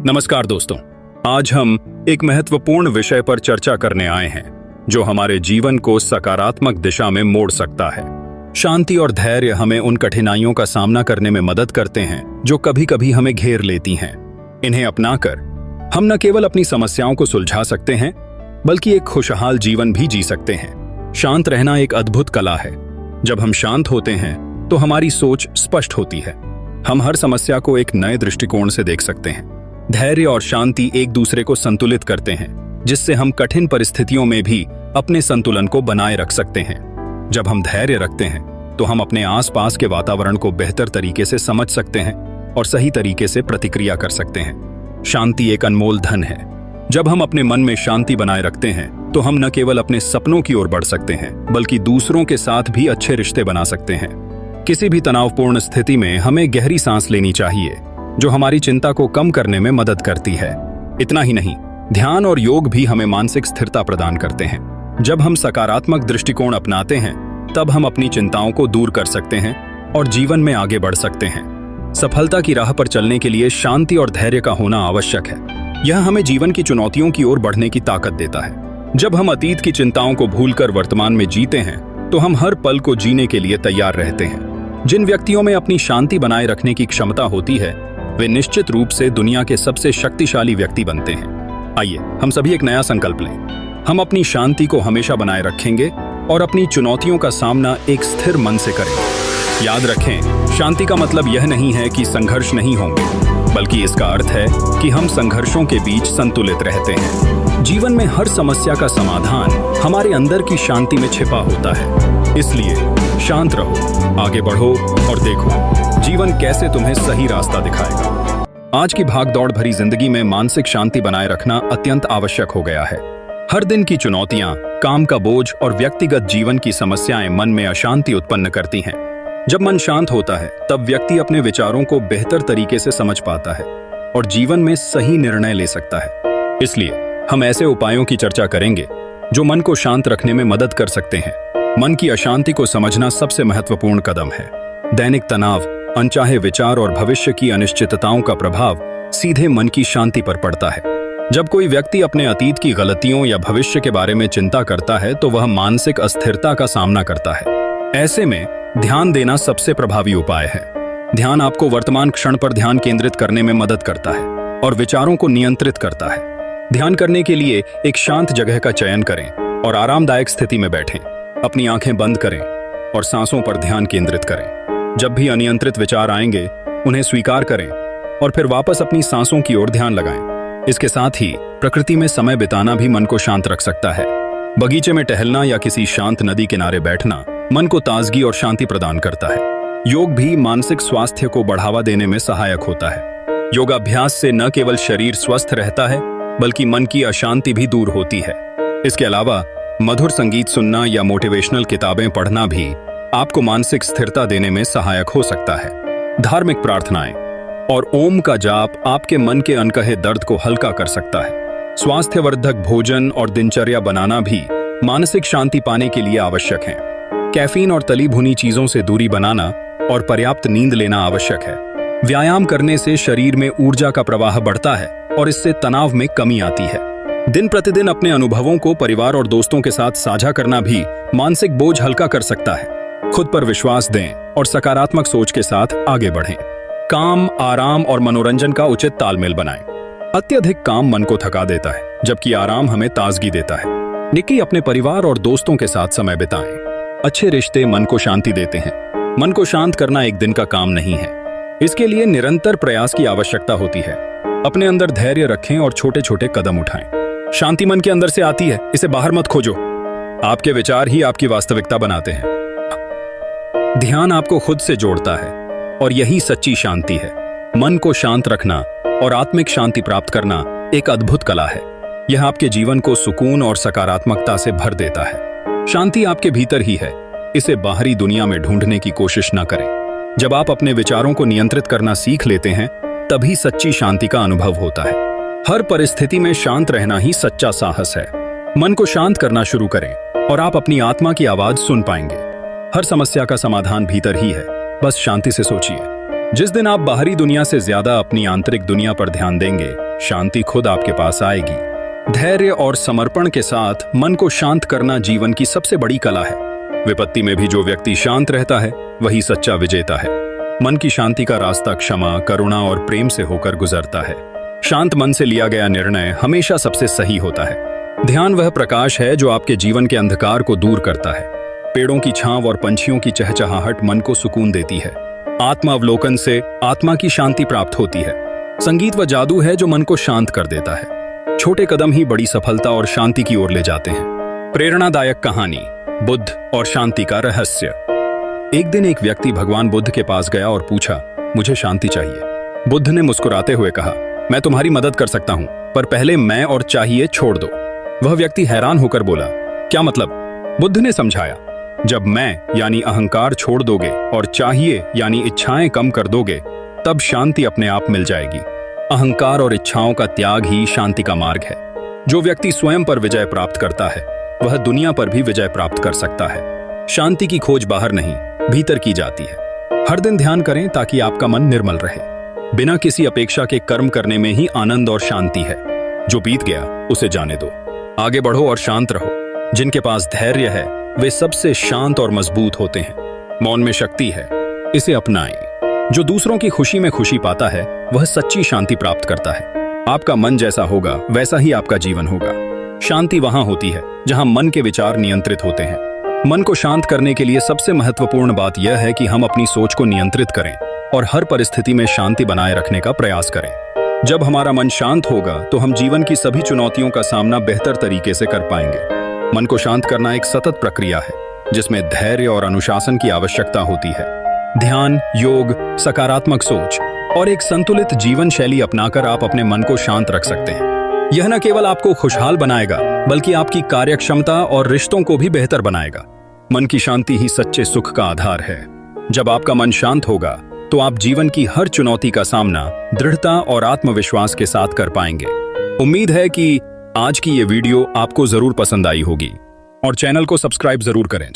नमस्कार दोस्तों, आज हम एक महत्वपूर्ण विषय पर चर्चा करने आए हैं जो हमारे जीवन को सकारात्मक दिशा में मोड़ सकता है। शांति और धैर्य हमें उन कठिनाइयों का सामना करने में मदद करते हैं जो कभी कभी हमें घेर लेती हैं। इन्हें अपनाकर हम न केवल अपनी समस्याओं को सुलझा सकते हैं बल्कि एक खुशहाल जीवन भी जी सकते हैं। शांत रहना एक अद्भुत कला है। जब हम शांत होते हैं तो हमारी सोच स्पष्ट होती है। हम हर समस्या को एक नए दृष्टिकोण से देख सकते हैं। धैर्य और शांति एक दूसरे को संतुलित करते हैं, जिससे हम कठिन परिस्थितियों में भी अपने संतुलन को बनाए रख सकते हैं। जब हम धैर्य रखते हैं तो हम अपने आसपास के वातावरण को बेहतर तरीके से समझ सकते हैं और सही तरीके से प्रतिक्रिया कर सकते हैं। शांति एक अनमोल धन है। जब हम अपने मन में शांति बनाए रखते हैं तो हम न केवल अपने सपनों की ओर बढ़ सकते हैं बल्कि दूसरों के साथ भी अच्छे रिश्ते बना सकते हैं। किसी भी तनावपूर्ण स्थिति में हमें गहरी सांस लेनी चाहिए, जो हमारी चिंता को कम करने में मदद करती है। इतना ही नहीं, ध्यान और योग भी हमें मानसिक स्थिरता प्रदान करते हैं। जब हम सकारात्मक दृष्टिकोण अपनाते हैं तब हम अपनी चिंताओं को दूर कर सकते हैं और जीवन में आगे बढ़ सकते हैं। सफलता की राह पर चलने के लिए शांति और धैर्य का होना आवश्यक है। यह हमें जीवन की चुनौतियों की ओर बढ़ने की ताकत देता है। जब हम अतीत की चिंताओं को भूलकर वर्तमान में जीते हैं तो हम हर पल को जीने के लिए तैयार रहते हैं। जिन व्यक्तियों में अपनी शांति बनाए रखने की क्षमता होती है वे निश्चित रूप से दुनिया के सबसे शक्तिशाली व्यक्ति बनते हैं। आइए हम सभी एक नया संकल्प लें। हम अपनी शांति को हमेशा बनाए रखेंगे और अपनी चुनौतियों का सामना एक स्थिर मन से करें। याद रखें, शांति का मतलब यह नहीं है कि संघर्ष नहीं होंगे, बल्कि इसका अर्थ है कि हम संघर्षों के बीच संतुलित रहते हैं। जीवन में हर समस्या का समाधान हमारे अंदर की शांति में छिपा होता है। इसलिए शांत रहो, आगे बढ़ो और देखो जीवन कैसे तुम्हें सही रास्ता दिखाएगा। आज की भागदौड़ भरी जिंदगी में मानसिक शांति बनाए रखना अत्यंत आवश्यक हो गया है। हर दिन की चुनौतियां, काम का बोझ और व्यक्तिगत जीवन की समस्याएं मन में अशांति उत्पन्न करती हैं। जब मन शांत होता है तब व्यक्ति अपने विचारों को बेहतर तरीके से समझ पाता है और जीवन में सही निर्णय ले सकता है। इसलिए हम ऐसे उपायों की चर्चा करेंगे जो मन को शांत रखने में मदद कर सकते हैं। मन की अशांति को समझना सबसे महत्वपूर्ण कदम है। दैनिक तनाव, अनचाहे विचार और भविष्य की अनिश्चितताओं का प्रभाव सीधे मन की शांति पर पड़ता है। जब कोई व्यक्ति अपने अतीत की गलतियों या भविष्य के बारे में चिंता करता है तो वह मानसिक अस्थिरता का सामना करता है। ऐसे में ध्यान देना सबसे प्रभावी उपाय है। ध्यान आपको वर्तमान क्षण पर ध्यान केंद्रित करने में मदद करता है और विचारों को नियंत्रित करता है। ध्यान करने के लिए एक शांत जगह का चयन करें और आरामदायक स्थिति में बैठें। अपनी आंखें बंद करें और सांसों पर ध्यान केंद्रित करें। जब भी अनियंत्रित विचार आएंगे उन्हें स्वीकार करें और फिर वापस अपनी सांसों की ओर ध्यान लगाएं। इसके साथ ही प्रकृति में समय बिताना भी मन को शांत रख सकता है। बगीचे में टहलना या किसी शांत नदी किनारे बैठना मन को ताजगी और शांति प्रदान करता है। योग भी मानसिक स्वास्थ्य को बढ़ावा देने में सहायक होता है। योगाभ्यास से न केवल शरीर स्वस्थ रहता है बल्कि मन की अशांति भी दूर होती है। इसके अलावा मधुर संगीत सुनना या मोटिवेशनल किताबें पढ़ना भी आपको मानसिक स्थिरता देने में सहायक हो सकता है। धार्मिक प्रार्थनाएं और ओम का जाप आपके मन के अनकहे दर्द को हल्का कर सकता है। स्वास्थ्यवर्धक भोजन और दिनचर्या बनाना भी मानसिक शांति पाने के लिए आवश्यक है। कैफीन और तली भुनी चीजों से दूरी बनाना और पर्याप्त नींद लेना आवश्यक है। व्यायाम करने से शरीर में ऊर्जा का प्रवाह बढ़ता है और इससे तनाव में कमी आती है। दिन प्रतिदिन अपने अनुभवों को परिवार और दोस्तों के साथ साझा करना भी मानसिक बोझ हल्का कर सकता है। खुद पर विश्वास दें और सकारात्मक सोच के साथ आगे बढ़ें। काम, आराम और मनोरंजन का उचित तालमेल बनाएं। अत्यधिक काम मन को थका देता है, जबकि आराम हमें ताजगी देता है। निकी अपने परिवार और दोस्तों के साथ समय बिताएं। अच्छे रिश्ते मन को शांति देते हैं। मन को शांत करना एक दिन का काम नहीं है। इसके लिए निरंतर प्रयास की आवश्यकता होती है। अपने अंदर धैर्य रखें और छोटे छोटे कदम उठाएं। शांति मन के अंदर से आती है, इसे बाहर मत खोजो। आपके विचार ही आपकी वास्तविकता बनाते हैं। ध्यान आपको खुद से जोड़ता है और यही सच्ची शांति है। मन को शांत रखना और आत्मिक शांति प्राप्त करना एक अद्भुत कला है। यह आपके जीवन को सुकून और सकारात्मकता से भर देता है। शांति आपके भीतर ही है, इसे बाहरी दुनिया में ढूंढने की कोशिश न करें। जब आप अपने विचारों को नियंत्रित करना सीख लेते हैं तभी सच्ची शांति का अनुभव होता है। हर परिस्थिति में शांत रहना ही सच्चा साहस है। मन को शांत करना शुरू करें और आप अपनी आत्मा की आवाज सुन पाएंगे। हर समस्या का समाधान भीतर ही है, बस शांति से सोचिए। जिस दिन आप बाहरी दुनिया से ज्यादा अपनी आंतरिक दुनिया पर ध्यान देंगे, शांति खुद आपके पास आएगी। धैर्य और समर्पण के साथ मन को शांत करना जीवन की सबसे बड़ी कला है। विपत्ति में भी जो व्यक्ति शांत रहता है वही सच्चा विजेता है। मन की शांति का रास्ता क्षमा, करुणा और प्रेम से होकर गुजरता है। शांत मन से लिया गया निर्णय हमेशा सबसे सही होता है। ध्यान वह प्रकाश है जो आपके जीवन के अंधकार को दूर करता है। पेड़ों की छांव और पंछियों की चहचहाहट मन को सुकून देती है। आत्मा अवलोकन से आत्मा की शांति प्राप्त होती है। संगीत वह जादू है जो मन को शांत कर देता है। छोटे कदम ही बड़ी सफलता और शांति की ओर ले जाते हैं। प्रेरणादायक कहानी, बुद्ध और शांति का रहस्य। एक दिन एक व्यक्ति भगवान बुद्ध के पास गया और पूछा, मुझे शांति चाहिए। बुद्ध ने मुस्कुराते हुए कहा, मैं तुम्हारी मदद कर सकता हूं, पर पहले मैं और चाहिए छोड़ दो। वह व्यक्ति हैरान होकर बोला, क्या मतलब? बुद्ध ने समझाया, जब मैं यानी अहंकार छोड़ दोगे और चाहिए यानी इच्छाएं कम कर दोगे, तब शांति अपने आप मिल जाएगी। अहंकार और इच्छाओं का त्याग ही शांति का मार्ग है। जो व्यक्ति स्वयं पर विजय प्राप्त करता है वह दुनिया पर भी विजय प्राप्त कर सकता है। शांति की खोज बाहर नहीं, भीतर की जाती है। हर दिन ध्यान करें ताकि आपका मन निर्मल रहे। बिना किसी अपेक्षा के कर्म करने में ही आनंद और शांति है। जो बीत गया उसे जाने दो, आगे बढ़ो और शांत रहो। जिनके पास धैर्य है वे सबसे शांत और मजबूत होते हैं। मौन में शक्ति है, इसे अपनाएं। जो दूसरों की खुशी में खुशी पाता है वह सच्ची शांति प्राप्त करता है। आपका मन जैसा होगा वैसा ही आपका जीवन होगा। शांति वहां होती है जहां मन के विचार नियंत्रित होते हैं। मन को शांत करने के लिए सबसे महत्वपूर्ण बात यह है कि हम अपनी सोच को नियंत्रित करें और हर परिस्थिति में शांति बनाए रखने का प्रयास करें। जब हमारा मन शांत होगा तो हम जीवन की सभी चुनौतियों का सामना बेहतर तरीके से कर पाएंगे। मन को शांत करना एक सतत प्रक्रिया है जिसमें धैर्य और अनुशासन की आवश्यकता होती है। ध्यान, योग, सकारात्मक सोच और एक संतुलित जीवन शैली अपनाकर आप अपने मन को शांत रख सकते हैं। यह न केवल आपको खुशहाल बनाएगा बल्कि आपकी कार्यक्षमता और रिश्तों को भी बेहतर बनाएगा। मन की शांति ही सच्चे सुख का आधार है। जब आपका मन शांत होगा तो आप जीवन की हर चुनौती का सामना दृढ़ता और आत्मविश्वास के साथ कर पाएंगे। उम्मीद है कि आज की ये वीडियो आपको जरूर पसंद आई होगी और चैनल को सब्सक्राइब जरूर करें।